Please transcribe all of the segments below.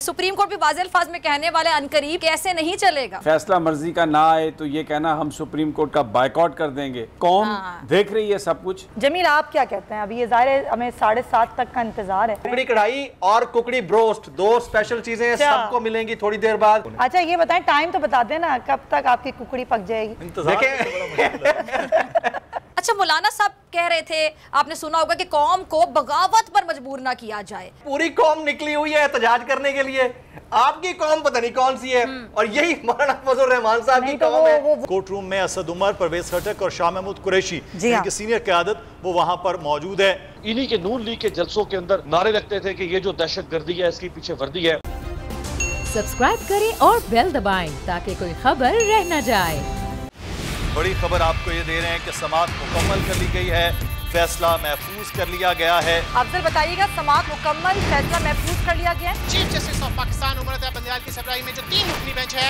Supreme court भी वाज़ेह अल्फाज में कहने वाले अनकरीब कैसे नहीं चलेगा। फैसला मर्जी का ना आए तो ये कहना हम सुप्रीम कोर्ट का बायकॉट कर देंगे। कौम देख रही है सब कुछ। जमील आप क्या कहते हैं? अभी ये जाहिर है हमें 7:30 तक का इंतजार है। कुकड़ी कढ़ाई और कुकड़ी ब्रोस्ट दो स्पेशल चीजें सबको मिलेंगी थोड़ी देर बाद। अच्छा ये बताएं, टाइम तो बता देना कब तक आपकी कुकड़ी पक जाएगी। देखें अच्छा मौलाना साहब कह रहे थे, आपने सुना होगा कि कौम को बगावत पर मजबूर ना किया जाए। पूरी कौम निकली हुई है एहतजाज करने के लिए, आपकी कौम पता नहीं कौन सी है और यही मौलाना फजल रहमान साहब की कौम है। कोर्ट रूम में असद उमर, परवेज खटक और शाह महमूद कुरैशी इनकी सीनियर क़यादत वो वहां पर मौजूद है। इन्हीं के नून लीग के जलसों के अंदर नारे लगते थे कि ये जो दहशतगर्दी है इसकी पीछे वर्दी है। सब्सक्राइब करें और बेल दबाएं ताकि कोई खबर रह न जाए। बड़ी खबर आपको ये दे रहे हैं कि समाअत मुकम्मल कर ली गई है, फैसला महफूज कर लिया गया है। अफजल बताइएगा, समाअत मुकम्मल, फैसला महफूज कर लिया गया है। Chief justice of Pakistan Umar Ata Bandial की सरबराही में जो 3 रुकनी बेंच है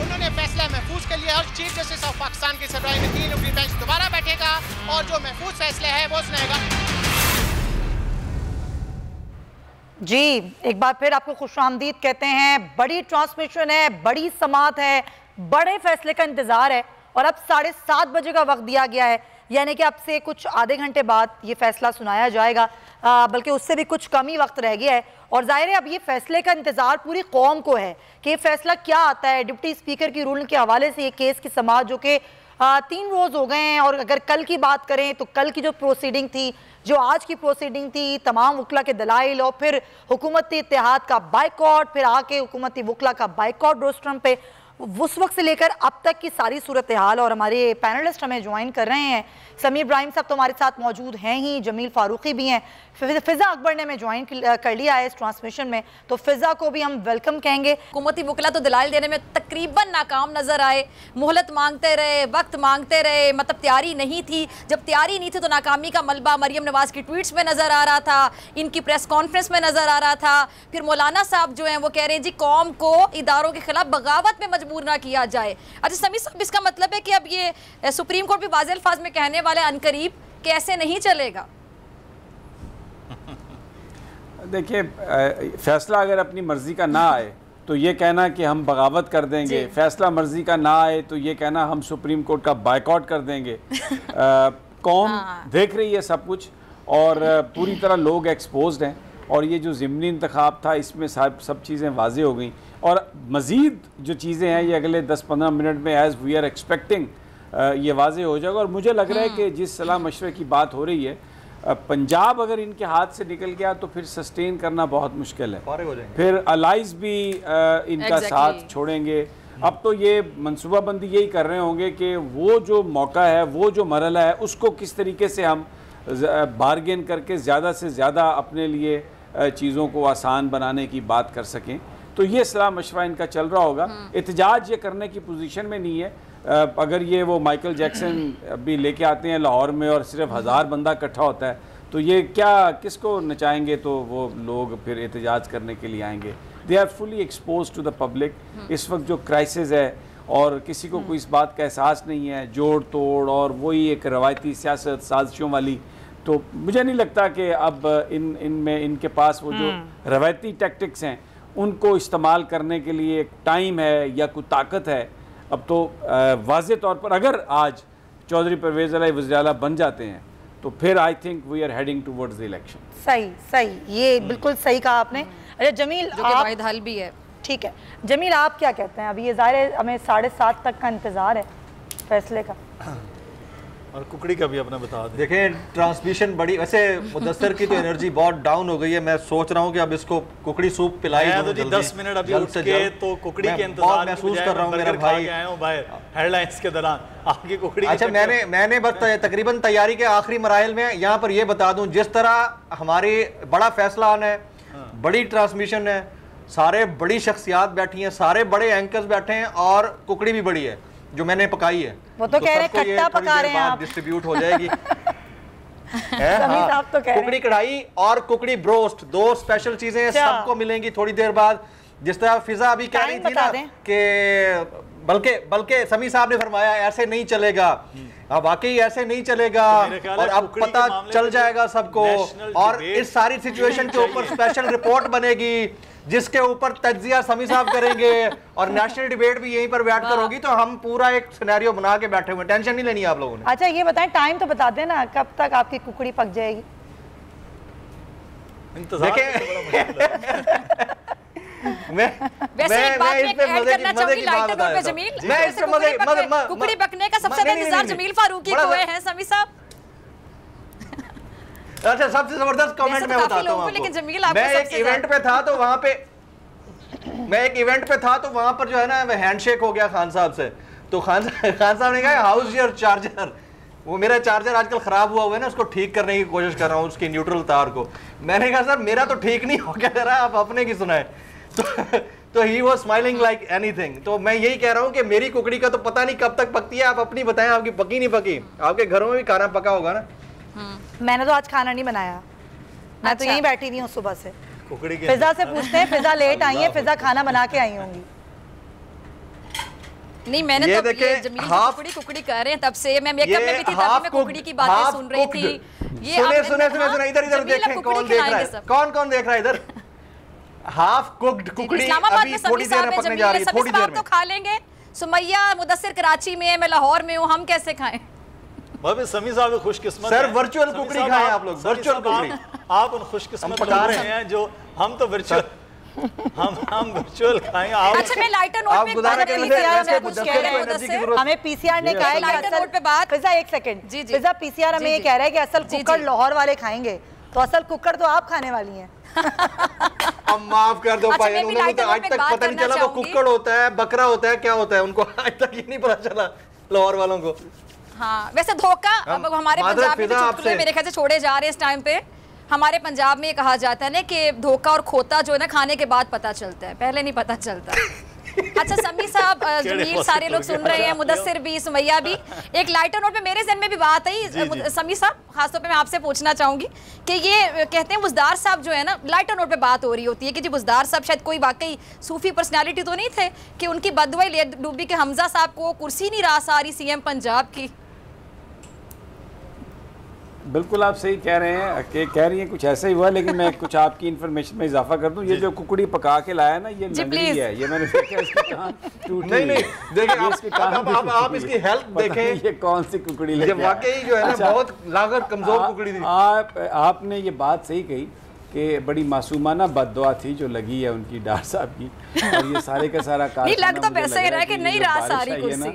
उन्होंने फैसला महफूज कर लिया और चीफ जस्टिस ऑफ पाकिस्तान की सरबराही में 3 रुकनी बेंच दोबारा बैठेगा और जो महफूज फैसले है वो सुनाएगा। जी एक बार फिर आपको खुशामदीद कहते हैं। बड़ी ट्रांसमिशन है, बड़ी समाअत है, बड़े फैसले का इंतजार है और अब 7:30 बजे का वक्त दिया गया है, यानी कि अब से कुछ आधे घंटे बाद ये फैसला सुनाया जाएगा, बल्कि उससे भी कुछ कम ही वक्त रह गया है। और जाहिर है अब ये फैसले का इंतजार पूरी कौम को है कि ये फैसला क्या आता है। डिप्टी स्पीकर की रूलिंग के हवाले से ये केस की समाअत जो कि 3 रोज़ हो गए हैं, और अगर कल की बात करें तो कल की जो प्रोसीडिंग थी, जो आज की प्रोसीडिंग थी, तमाम वकला के दलाइल और फिर हुकूमती इत्तेहाद का बाइकॉट, फिर आके हुकूमती वकला का बाइकॉट रोस्ट्रम पे, उस वक्त से लेकर अब तक की सारी सूरत हाल। और हमारे पैनलिस्ट हमें ज्वाइन कर रहे हैं। समीर इब्राहिम साहब तो हमारे साथ मौजूद हैं ही, जमील फारूकी भी हैं, फिजा अकबर ने हमें ज्वाइन कर लिया है इस ट्रांसमिशन में, तो फिजा को भी हम वेलकम कहेंगे। हुकूमती वकला तो दलाइल देने में तकरीबन नाकाम नजर आए, मोहलत मांगते रहे, वक्त मांगते रहे, मतलब तैयारी नहीं थी। जब तैयारी नहीं थी तो नाकामी का मलबा मरियम नवाज की ट्वीट्स में नजर आ रहा था, इनकी प्रेस कॉन्फ्रेंस में नजर आ रहा था। फिर मौलाना साहब जो हैं वो कह रहे हैं जी कौम को इदारों के खिलाफ बगावत में मजबूर ना किया जाए। अच्छा समीर साहब, इसका मतलब है कि अब ये सुप्रीम कोर्ट भी वाज़ेह अल्फाज में कहने वाले अनकरीब कैसे नहीं चलेगा। देखिए फैसला अगर अपनी मर्जी का ना आए तो ये कहना कि हम बगावत कर देंगे, फैसला मर्जी का ना आए तो ये कहना हम सुप्रीम कोर्ट का बायकॉट कर देंगे। कौम देख रही है सब कुछ और पूरी तरह लोग एक्सपोज्ड हैं और ये जो ज़िमनी इंतखाब था इसमें सब चीज़ें वाज़ेह हो गई और मज़ीद जो चीज़ें हैं ये अगले 10-15 मिनट में एज़ वी आर एक्सपेक्टिंग ये वाज़ेह हो जाएगा। और मुझे लग रहा है कि जिस सलाह मशवरे की बात हो रही है, पंजाब अगर इनके हाथ से निकल गया तो फिर सस्टेन करना बहुत मुश्किल है, फिर अलाइज भी इनका साथ छोड़ेंगे। अब तो ये मनसूबाबंदी यही कर रहे होंगे कि वो जो मौका है, वो जो मरहला है, उसको किस तरीके से हम बारगेन करके ज़्यादा से ज़्यादा अपने लिए चीज़ों को आसान बनाने की बात कर सकें। तो ये सलाह मशवरा इनका चल रहा होगा। एहतजाज ये करने की पोजीशन में नहीं है। अगर ये वो माइकल जैक्सन भी लेके आते हैं लाहौर में और सिर्फ 1000 बंदा इकट्ठा होता है तो ये क्या किसको नचाएंगे, तो वो लोग फिर एहतजाज करने के लिए आएंगे। They are fully expose to the public. इस वक्त जो क्राइसिस है और किसी को कोई इस बात का एहसास नहीं है, जोड़ तोड़ और वही एक रवायती सियासत साजिशों वाली, तो मुझे नहीं लगता कि अब इनमें इनके पास वो जो रवायती टैक्टिक्स हैं उनको इस्तेमाल करने के लिए एक टाइम है या कोई ताकत है। अब तो वाज़े तौर पर अगर आज चौधरी परवेज़ अली वज़ीर आला बन जाते हैं तो फिर I think we are heading towards the election. सही, ये बिल्कुल सही कहा आपने। अच्छा जमील, जो वाहिद हल भी है। ठीक है जमील, आप क्या कहते हैं? अभी ये ज़ाहिर है हमें 7:30 तक का इंतज़ार है फैसले का, और कुकड़ी का भी अपना बता दें। देखें ट्रांसमिशन बड़ी, वैसे मुदस्सर की तो एनर्जी बहुत डाउन हो गई है। मैं सोच रहा हूँ कि अब इसको कुकड़ी सूप पिलाई दूं जल्दी। 10 मिनट अभी उठ के तो कुकड़ी के इंतजार महसूस कर रहा हूँ मेरा भाई। हेडलाइंस के दौरान आपकी कुकड़ी। अच्छा मैंने बस तकरीबन तैयारी के आखिरी मराइल में यहाँ पर ये बता दूं, जिस तरह हमारी बड़ा फैसला आना है, बड़ी ट्रांसमिशन है, सारे बड़ी शख्सियात बैठी हैं, सारे बड़े एंकर्स बैठे हैं और कुकड़ी भी बड़ी है जो मैंने पकाई है। वो तो कह रहे हैं खट्टा पका रहे हैं आप, डिस्ट्रीब्यूट हो जाएगी। तो कुकड़ी कढ़ाई और कुकड़ी ब्रोस्ट दो स्पेशल चीजें सबको मिलेंगी थोड़ी देर बाद। जिस तरह फिजा अभी कह रही थी ना कि बल्कि समी साहब ने फरमाया ऐसे नहीं चलेगा। अब वाकई ऐसे नहीं चलेगा और अब पता चल जाएगा सबको, और इस सारी सिचुएशन के ऊपर स्पेशल रिपोर्ट बनेगी जिसके ऊपर तज्जिया समी साहब करेंगे और नेशनल डिबेट भी यहीं पर बैठ कर होगी। तो हम पूरा एक सिनेरियो बना के बैठे हुए, टेंशन नहीं लेनी आप लोगों ने। अच्छा ये बताएं, टाइम तो बता देना कब तक आपकी कुकड़ी पक जाएगी? कुकड़ी पकने का सबसे ज्यादा इंतजार जमील फारूकी को है समी साहब। अच्छा सबसे जबरदस्त कमेंट मैं बताता हूं आपको। मैं एक इवेंट पे था तो वहां पर जो है ना हैंडशेक हो गया खान साहब से। तो खान साहब ने कहा हाउस योर चार्जर। वो मेरा चार्जर आजकल खराब हुआ है ना, उसको ठीक करने की कोशिश कर रहा हूँ, उसकी न्यूट्रल तार को। मैंने कहा सर मेरा तो ठीक नहीं हो गया, जरा आप अपने की सुनाए। तो he was smiling like anything. तो मैं यही कह रहा हूँ कि मेरी कुकड़ी का तो पता नहीं कब तक पकती है, आप अपनी बताएं आपकी पकी नहीं पकी। आपके घरों में भी खाना पका होगा ना? मैंने तो आज खाना नहीं बनाया, मैं तो यहीं बैठी नहीं हूँ सुबह से। कुकड़ी के फिजा से पूछते हैं, फिजा लेट आई है, फिजा खाना बना के आई होंगी। नहीं मैंने तो ये जमील कुकड़ी कर रहे हैं तब से, मैं मेकअप में भी थी तभी मैं कुकड़ी की बातें सुन रही थी। ये सुने इधर देखें कौन देख रहा है, कौन देख रहा है इधर। हाफ कुक्ड कुकड़ी अभी थोड़ी देर में पकने जा रही है, थोड़ी देर में तो खा लेंगे। सुमैया मुदस्सिर कराची में है, मैं लाहौर में हूँ, हम कैसे खाएं? भाभी समी साहब खुशकिस्मत सर, वर्चुअल कुकड़ी खाएं आप लोग, वर्चुअल कुकड़ी। आप उन खुशकिस्मत लोग हैं जो हम तो वर्चुअल हम वर्चुअल खाएं। अच्छा मैं लाइटर नोट पे बात कर रही थी। हमें पीसीआर ने कहा है लाइटर नोट पे बात। फिजा एक सेकंड, फिजा पीसीआर हमें ये कह रहा है कि असल कुकर लाहौर वाले खाएंगे, तो असल कुकर तो आप खाने वाली हैं। अब माफ कर दो भाई, उन्होंने तो आज तक पता नहीं चला वो कुक्कड़ होता है, बकरा होता है, क्या होता है, उनको आज तक ये नहीं पता चला लाहौर वालों को। हाँ वैसे धोखा अब हमारे पंजाब में चुटकुले मेरे ख्याल से छोड़े जा रहे हैं इस टाइम पे। हमारे पंजाब में ये कहा जाता है ना कि धोखा और खोता जो है ना खाने के बाद पता चलता है, पहले नहीं पता चलता। अच्छा समी साहब, जमील, सारे लोग सुन रहे हैं, मुदस्सिर भी, सुमैया भी। एक लाइटर नोट पे मेरे ज़हन में भी बात आई समी साहब, खासतौर पे मैं आपसे पूछना चाहूंगी कि ये कहते हैं बुज़दार साहब जो है ना, लाइटर नोट पे बात हो रही होती है कि जी बुज़दार साहब शायद कोई वाकई सूफी पर्सनैलिटी तो नहीं थे कि उनकी बददुआई ले डूबी कि हमजा साहब को कुर्सी नहीं रास आ रही सीएम पंजाब की। बिल्कुल आप सही कह रहे हैं कि कह रही हैं कुछ ऐसा ही हुआ, लेकिन मैं कुछ आपकी इन्फॉर्मेशन में इजाफा कर दूं। ये जो कुकड़ी पका के लाया ना, ये नगली है, ये मैंने देखा इसकी कान टूटी। नहीं देखिए आप इसकी हेल्थ देखें, ये कौन सी कुकड़ी लेके आए। वाकई जो है ना बहुत लागत कमजोर कुकड़ी थी। आपने ये बात सही कही कि बड़ी मासूमाना बद्दुआ थी जो लगी है उनकी डार साहब की, और ये सारे का सारा नहीं लग तो पैसे ही रहा कि नहीं रास आ रही कुर्सी।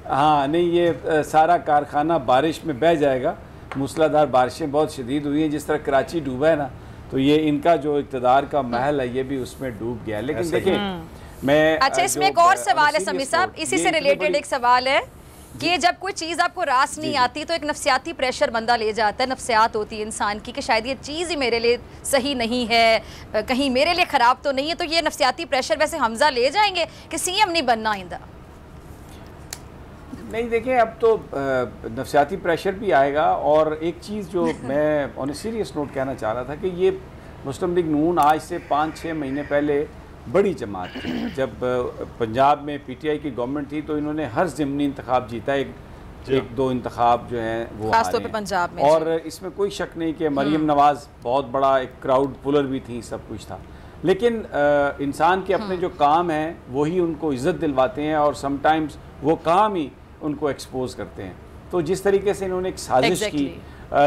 हाँ नहीं, ये सारा कारखाना बारिश में बह जाएगा। मूसलाधार बारिशें बहुत शदीद हुई हैं, जिस तरह कराची डूबा है ना, तो ये इनका जो इक़्तिदार का महल है ये भी उसमें डूब गया। लेकिन देखिए मैं अच्छा इसमें एक और सवाल है समी साहब, इसी से रिलेटेड एक सवाल है कि जब कोई चीज़ आपको रास नहीं आती तो एक नफ्सियाती प्रेशर बंदा ले जाता है, नफ्सियात होती है इंसान की कि शायद ये चीज़ ही मेरे लिए सही नहीं है, कहीं मेरे लिए ख़राब तो नहीं है। तो ये नफ्सियाती प्रेशर वैसे हमजा ले जाएंगे कि सीएम नहीं बनना आइंदा? नहीं देखिए, अब तो नफ्सियाती प्रेशर भी आएगा। और एक चीज़ जो मैं ऑन ए सीरियस नोट कहना चाह रहा था कि ये मुस्लिम लीग नून आज से 5-6 महीने पहले बड़ी जमात थी। जब पंजाब में पीटीआई की गवर्नमेंट थी तो इन्होंने हर ज़िमनी इंतखाब जीता, एक दो इंतखाब जो हैं वो खासतौर पे पंजाब में। और इसमें कोई शक नहीं कि मरियम नवाज़ बहुत बड़ा एक क्राउड पुलर भी थी, सब कुछ था। लेकिन इंसान के अपने जो काम हैं वही उनको इज़्ज़त दिलवाते हैं, और समटाइम्स वो काम ही उनको एक्सपोज करते हैं। तो जिस तरीके से इन्होंने एक साजिश की,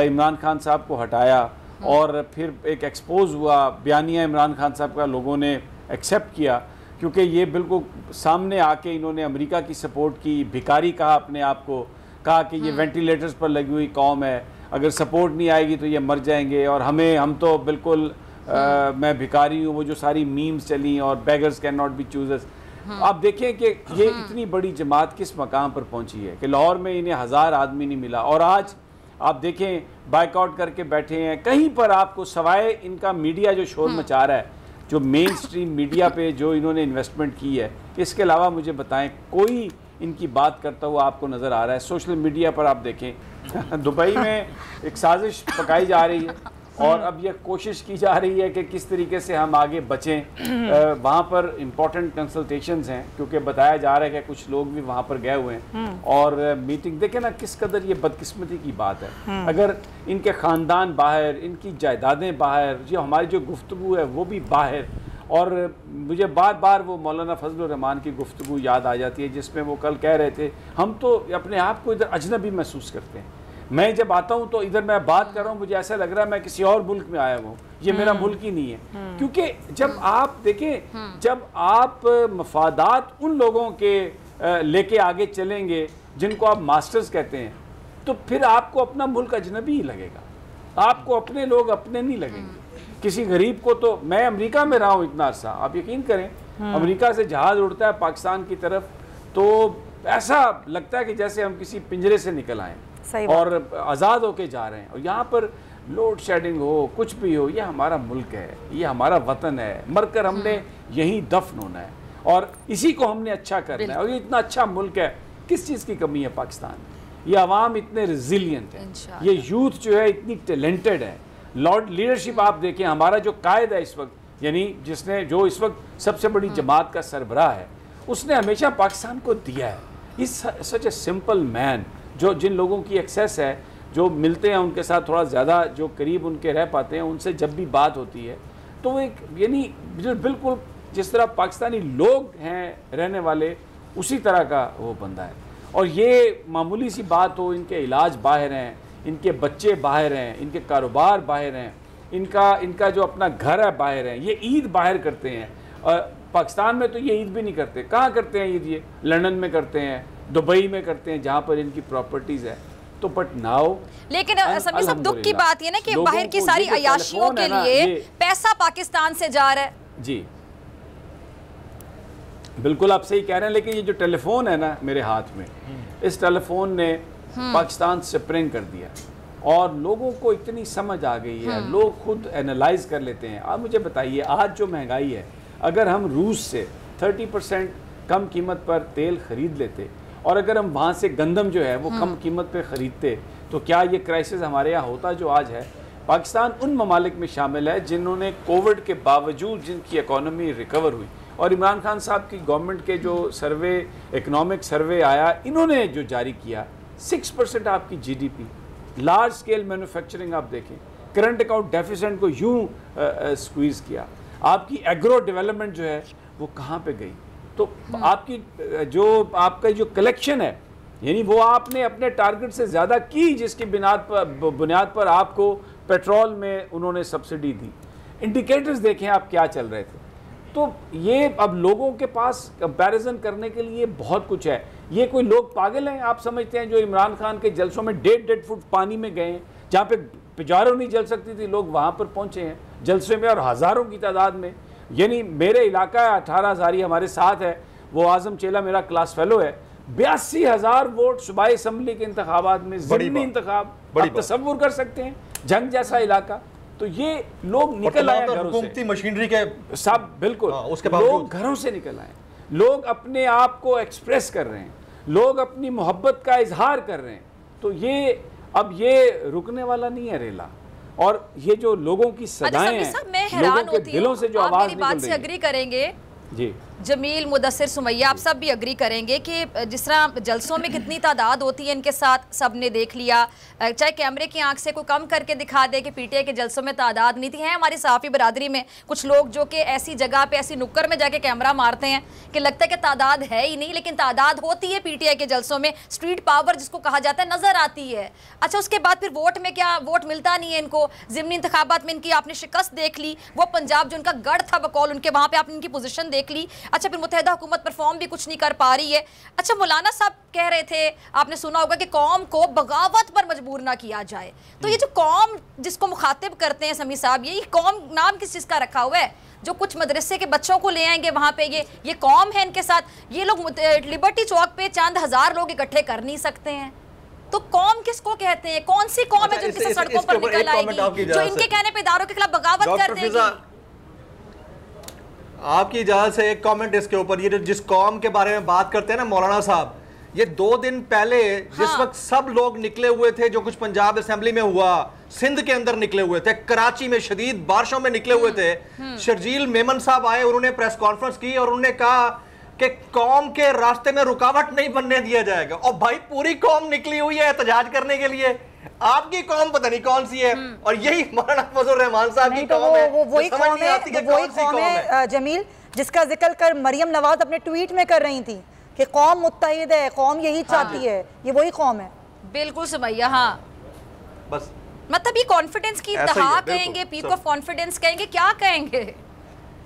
इमरान खान साहब को हटाया और फिर एक एक्सपोज हुआ बयानिया इमरान खान साहब का, लोगों ने एक्सेप्ट किया क्योंकि ये बिल्कुल सामने आके इन्होंने अमेरिका की सपोर्ट की, भिखारी कहा अपने आप को, कहा कि ये वेंटिलेटर्स पर लगी हुई कौम है, अगर सपोर्ट नहीं आएगी तो ये मर जाएंगे, और हम तो बिल्कुल मैं भिखारी हूँ, वो जो सारी मीम्स चली, और beggars can not be choosers. आप देखें कि ये इतनी बड़ी जमात किस मकाम पर पहुंची है कि लाहौर में इन्हें 1000 आदमी नहीं मिला, और आज आप देखें बाइकआउट करके बैठे हैं। कहीं पर आपको सवाए इनका मीडिया जो शोर मचा रहा है, जो मेन स्ट्रीम मीडिया पे जो इन्होंने इन्वेस्टमेंट की है, इसके अलावा मुझे बताएं कोई इनकी बात करता हुआ आपको नज़र आ रहा है? सोशल मीडिया पर आप देखें दुबई में एक साजिश पकाई जा रही है और अब ये कोशिश की जा रही है कि किस तरीके से हम आगे बचें। वहाँ पर इम्पोर्टेंट कंसल्टेशंस हैं, क्योंकि बताया जा रहा है कि कुछ लोग भी वहाँ पर गए हुए हैं और मीटिंग देखें ना, किस कदर ये बदकिस्मती की बात है। अगर इनके ख़ानदान बाहर, इनकी जायदादें बाहर, जो हमारी जो गुफ्तगू है वो भी बाहर, और मुझे बार बार वो मौलाना फजल रहमान की गुफ्तगू याद आ जाती है जिसमें वो कल कह रहे थे हम तो अपने आप को इधर अजनबी महसूस करते हैं। मैं जब आता हूँ तो इधर मैं बात कर रहा हूँ, मुझे ऐसा लग रहा है मैं किसी और मुल्क में आया हूँ, ये मेरा मुल्क ही नहीं है। क्योंकि जब आप देखें, जब आप मफादात उन लोगों के लेके आगे चलेंगे जिनको आप मास्टर्स कहते हैं, तो फिर आपको अपना मुल्क अजनबी ही लगेगा, आपको अपने लोग अपने नहीं लगेंगे। किसी गरीब को तो, मैं अमेरिका में रहा हूँ इतना अर्सा, आप यकीन करें, अमेरिका से जहाज उड़ता है पाकिस्तान की तरफ तो ऐसा लगता है कि जैसे हम किसी पिंजरे से निकल आए और आज़ाद होके जा रहे हैं। और यहाँ पर लोड शेडिंग हो, कुछ भी हो, ये हमारा मुल्क है, ये हमारा वतन है, मरकर हमने यहीं दफन होना है और इसी को हमने अच्छा करना है। और ये इतना अच्छा मुल्क है, किस चीज़ की कमी है पाकिस्तान में? ये अवाम इतने रिजिलियंट है, ये यूथ जो है इतनी टैलेंटेड है। लॉर्ड लीडरशिप आप देखें, हमारा जो कायद है इस वक्त, यानी जिसने जो इस वक्त सबसे बड़ी जमात का सरबराह है, उसने हमेशा पाकिस्तान को दिया है। इस सच ए सिंपल मैन, जो जिन लोगों की एक्सेस है, जो मिलते हैं उनके साथ थोड़ा ज़्यादा, जो करीब उनके रह पाते हैं, उनसे जब भी बात होती है तो वो एक यानी बिल्कुल जिस तरह पाकिस्तानी लोग हैं रहने वाले, उसी तरह का वो बंदा है। और ये मामूली सी बात हो, इनके इलाज बाहर हैं, इनके बच्चे बाहर हैं, इनके कारोबार बाहर हैं, इनका जो अपना घर है बाहर है, ये ईद बाहर करते हैं। पाकिस्तान में तो ये ईद भी नहीं करते। कहाँ करते हैं ईद? ये लंदन में करते हैं, दुबई में करते हैं, जहाँ पर इनकी प्रॉपर्टीज़ है। तो बट नाउ, लेकिन समीर साहब दुख की बात ये ना कि बाहर की सारी अयाशियों के लिए पैसा पाकिस्तान से जा रहा है। जी बिल्कुल आप सही कह रहे हैं। लेकिन ये जो टेलीफोन है ना मेरे हाथ में, इस टेलीफोन ने पाकिस्तान स्प्रिंग कर दिया और लोगों को इतनी समझ आ गई है, लोग खुद एनालाइज कर लेते हैं। आप मुझे बताइए, आज जो महंगाई है, अगर हम रूस से 30% कम कीमत पर तेल ख़रीद लेते और अगर हम वहाँ से गंदम जो है वो कम कीमत पे ख़रीदते, तो क्या ये क्राइसिस हमारे यहाँ होता जो आज है? पाकिस्तान उन ममालिक में शामिल है जिन्होंने कोविड के बावजूद जिनकी इकॉनमी रिकवर हुई। और इमरान खान साहब की गवर्नमेंट के जो सर्वे, इकनॉमिक सर्वे आया, इन्होंने जो जारी किया, 6% आपकी GDP, लार्ज स्केल मैन्युफैक्चरिंग आप देखें, करंट अकाउंट डेफिसिट को यूं स्क्वीज़ किया, आपकी एग्रो डेवलपमेंट जो है वो कहाँ पे गई? तो आपकी आपका जो कलेक्शन है, यानी वो आपने अपने टारगेट से ज़्यादा की, जिसकी बुनियाद पर आपको पेट्रोल में उन्होंने सब्सिडी दी। इंडिकेटर्स देखें आप क्या चल रहे थे। तो ये अब लोगों के पास कंपैरिजन करने के लिए बहुत कुछ है। ये कोई लोग पागल हैं आप समझते हैं जो इमरान खान के जलसों में 1.5 फुट पानी में गए हैं, जहाँ पे पिजारों नहीं जल सकती थी, लोग वहाँ पर पहुँचे हैं जलसे में और हज़ारों की तादाद में। यानी मेरे इलाका 18,000 हमारे साथ है, वो आजम चेला मेरा क्लास फेलो है, 82,000 वोट सूबाई असम्बली के इंतखाबात में, ज़मीनी इंतखाब, आप तसव्वुर कर सकते हैं, जंग जैसा इलाका। तो ये लोग निकल आए घरों से, मशीनरी के सब बिल्कुल, उसके लोग घरों से निकल आए, लोग अपने आप को एक्सप्रेस कर रहे हैं, लोग अपनी मोहब्बत का इजहार कर रहे हैं। तो ये अब ये रुकने वाला नहीं है रेला। और ये जो लोगों की सदाएं हैं, लोगों के दिलों से जो आवाज निकल रही है, एग्री करेंगे जी, जमील, मुदस्सिर, सुमैया, आप सब भी अग्री करेंगे कि जिस तरह जलसों में कितनी तादाद होती है इनके साथ, सब ने देख लिया। चाहे कैमरे की आंख से कोई कम करके दिखा दे कि पीटीआई के जलसों में तादाद नहीं थी। है हमारी सहाफ़ी बरादरी में कुछ लोग जो कि ऐसी जगह पे, ऐसी नुक्कर में जाके कैमरा मारते हैं कि लगता है कि तादाद है ही नहीं, लेकिन तादाद होती है पीटीआई के जलसों में। स्ट्रीट पावर जिसको कहा जाता है नज़र आती है। अच्छा, उसके बाद फिर वोट में क्या, वोट मिलता नहीं है इनको। ज़िमनी इंतखाबात में इनकी आपने शिकस्त देख ली, वो पंजाब जो उनका गढ़ था बकौल उनके, वहाँ पर आपने इनकी पोजीशन देख ली। अच्छा, फिर मुत्तहिदा हुकूमत परफॉर्म भी कुछ नहीं कर पा रही है। अच्छा, मौलाना साहब कह रहे थे, आपने सुना होगा कि कौम को बगावत पर मजबूर ना किया जाए। तो ये जो कौम जिसको मुखातिब करते हैं समीर साहब, ये कौम नाम किस चीज़ का रखा हुआ है? जो कुछ मदरसे के बच्चों को ले आएंगे वहाँ पे, ये कौम है इनके साथ। ये लोग लिबर्टी चौक पे चंद हज़ार लोग इकट्ठे कर नहीं सकते हैं। तो कौम किसको कहते हैं? कौन सी कौम है जो इनके सड़कों पर निकल आएगी, जो इनके कहने पे इदारों के खिलाफ बगावत कर देगी? आपकी इजाजत से एक कमेंट इसके ऊपर। ये जो जिस कौम के बारे में बात करते हैं ना मौलाना साहब, ये 2 दिन पहले जिस वक्त सब लोग निकले हुए थे, जो कुछ पंजाब असेंबली में हुआ, सिंध के अंदर निकले हुए थे, कराची में शदीद बारिशों में निकले हुए थे। शर्जील मेमन साहब आए, उन्होंने प्रेस कॉन्फ्रेंस की और उन्होंने कहा कि कौम के रास्ते में रुकावट नहीं बनने दिया जाएगा। और भाई पूरी कौम निकली हुई है एहतजाज करने के लिए, आपकी कौम पता नहीं कौन सी है, और यही मौलाना फजल रहमान साहब की कौम है। वही कौम है जमील जिसका जिक्र कर मरियम नवाज अपने ट्वीट में कर रही थी कि कौम मुत्तहिद है, कौम यही चाहती है, ये वही कौम है। बिल्कुल सुमैया, हाँ बस मतलब ये कॉन्फिडेंस की इंतहा कहेंगे, पीक ऑफ कॉन्फिडेंस कहेंगे, क्या कहेंगे।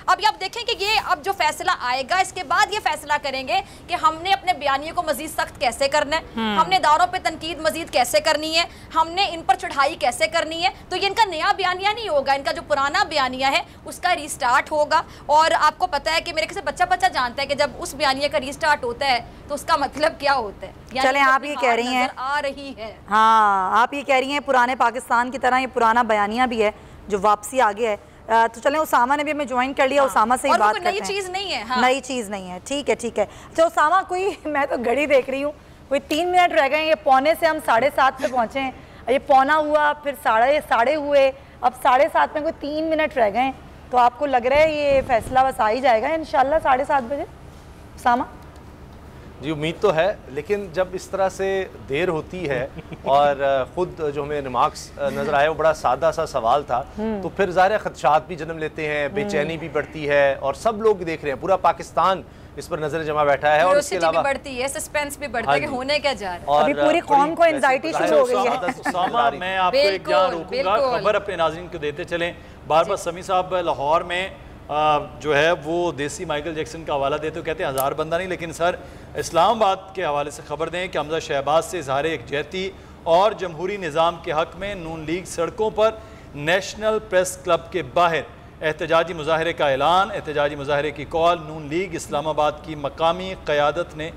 अब आप देखें कि ये अब जो फैसला आएगा इसके बाद ये फैसला करेंगे कि हमने अपने बयानिए को मजीद सख्त कैसे करना है, हमने इदारों पे तनकीद मजीद कैसे करनी है, हमने इन पर चढ़ाई कैसे करनी है। तो ये इनका नया बयानिया नहीं होगा, इनका जो पुराना बयानिया है उसका रिस्टार्ट होगा। और आपको पता है कि मेरे किसी बच्चा बच्चा जानता है कि जब उस बयानिया का रिस्टार्ट होता है तो उसका मतलब क्या होता है। चलें, आप ये कह रही हैं आ रही है, हाँ आप ये कह रही हैं पुराने पाकिस्तान की तरह ये पुराना बयानिया भी है जो वापसी आ गया है। तो चलें, उसामा ने भी हमें ज्वाइन कर लिया। हाँ, उसामा से ही बात करते हैं। नई चीज़ नहीं है। हाँ। नई चीज़ नहीं है, ठीक है ठीक है। तो उसामा, कोई मैं तो घड़ी देख रही हूँ, कोई 3 मिनट रह गए। ये पौने से हम 7:30 पे पहुँचे हैं, ये पौना हुआ, फिर साढ़े हुए, अब 7:30 में कोई 3 मिनट रह गए। तो आपको लग रहा है ये फैसला बस आ ही जाएगा इंशाल्लाह 7:30 बजे? उसामा जी उम्मीद तो है, लेकिन जब इस तरह से देर होती है और ख़ुद जो हमें रिमार्क्स नज़र आया वो बड़ा सादा सा सवाल था, तो फिर ज़ाहिर ख़दशात भी जन्म लेते हैं, बेचैनी भी बढ़ती है, और सब लोग देख रहे हैं, पूरा पाकिस्तान इस पर नजर जमा बैठा है, और इसके अलावा बढ़ती है, सस्पेंस भी बढ़ता है कि होने क्या जा रहा है। अभी पूरी कौम को एंजाइटी शुरू हो गई है। उसामा, मैं आपको एक जहाँ रोकूंगा, खबर अपने नाज़रीन को देते चलें। बार बार समी साहब लाहौर में जो है वो देसी माइकल जैक्सन का हवाला देते हो, कहते हैं 1000 बंदा नहीं, लेकिन सर इस्लामाबाद के हवाले से खबर दें कि हमजा शहबाज से इजहार यकजहती और जमहूरी निज़ाम के हक़ में नून लीग सड़कों पर नेशनल प्रेस क्लब के बाहर एहतजाजी मुजाहरे का ऐलान। एहतजाजी मुजाहरे की कॉल नून लीग इस्लामाबाद की मकामी क़यादत ने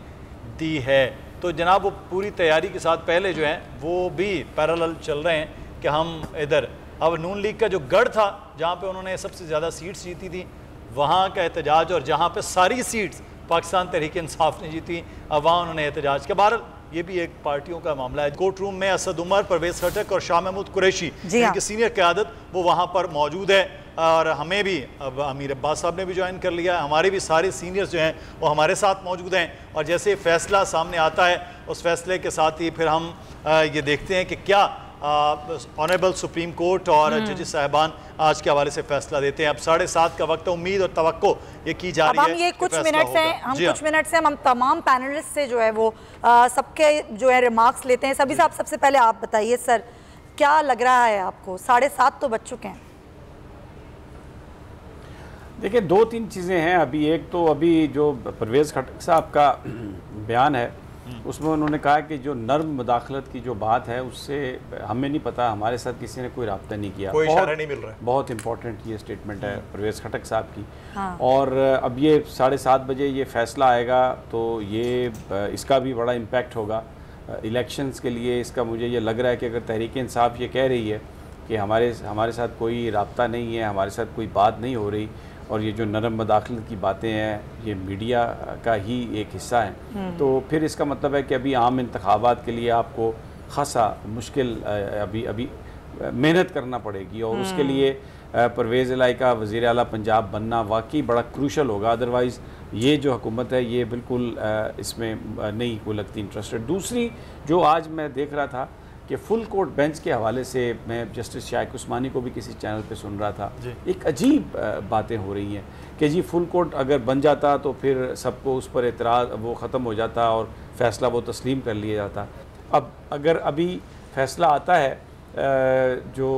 दी है। तो जनाब वो पूरी तैयारी के साथ पहले जो है वो भी पैरेलल चल रहे हैं कि हम इधर, अब नून लीग का जो गढ़ था जहाँ पे उन्होंने सबसे ज़्यादा सीट्स जीती थी वहाँ का एहतजाज, और जहाँ पे सारी सीट्स पाकिस्तान तहरीक इंसाफ ने जीती, अब वहाँ उन्होंने एहतजाज के बाहर। ये भी एक पार्टियों का मामला है। कोर्ट रूम में असद उमर, परवेज़ खटक और शाह महमूद कुरैशी, इनकी सीनियर क़यादत वो वहाँ पर मौजूद है, और हमें भी अब अमीर अब्बास साहब ने भी ज्वाइन कर लिया है, हमारे भी सारे सीनियर्स जो हैं वो हमारे साथ मौजूद हैं। और जैसे फैसला सामने आता है उस फैसले के साथ ही फिर हम ये देखते हैं कि क्या ऑनरेबल सुप्रीम कोर्ट और जजेस साहिबान आज के हवाले से फैसला देते हैं। अब 7:30 का वक्त है, उम्मीद और तवक्को ये की जा रही है। हम ये कुछ मिनट से हम तमाम पैनलिस्ट से जो है वो सबके जो है रिमार्क्स लेते हैं। सभी साहब, सबसे पहले आप बताइए सर, क्या लग रहा है आपको? 7:30 तो बज चुके हैं। देखिए 2-3 चीज़ें हैं अभी। एक तो अभी जो परवेज़ खटक साहब का बयान है उसमें उन्होंने कहा कि जो नर्म मुदाखलत की जो बात है उससे हमें नहीं पता, हमारे साथ किसी ने कोई रब्ता नहीं किया, कोई इशारा नहीं मिल रहा है। बहुत इंपॉर्टेंट ये स्टेटमेंट है परवेज़ खटक साहब की। हाँ। और अब ये 7:30 बजे ये फैसला आएगा तो ये इसका भी बड़ा इम्पैक्ट होगा इलेक्शंस के लिए। इसका मुझे ये लग रहा है कि अगर तहरीक इंसाफ ये कह रही है कि हमारे साथ कोई रब्ता नहीं है, हमारे साथ कोई बात नहीं हो रही, और ये जो नरम मदाखलत की बातें हैं ये मीडिया का ही एक हिस्सा है, तो फिर इसका मतलब है कि अभी आम इंतखाबात के लिए आपको खासा मुश्किल अभी मेहनत करना पड़ेगी, और उसके लिए परवेज़ इलाही का वज़ीर आला पंजाब बनना वाकई बड़ा क्रूशल होगा। अदरवाइज़ ये जो हुकूमत है ये बिल्कुल इसमें नहीं कोई लगती इंटरेस्टेड। दूसरी जो आज मैं देख रहा था कि फुल कोर्ट बेंच के हवाले से, मैं जस्टिस शाइक उस्मानी को भी किसी चैनल पे सुन रहा था, एक अजीब बातें हो रही हैं कि जी फुल कोर्ट अगर बन जाता तो फिर सबको उस पर एतराज़ वो ख़त्म हो जाता और फ़ैसला वो तस्लीम कर लिया जाता। अब अगर अभी फ़ैसला आता है जो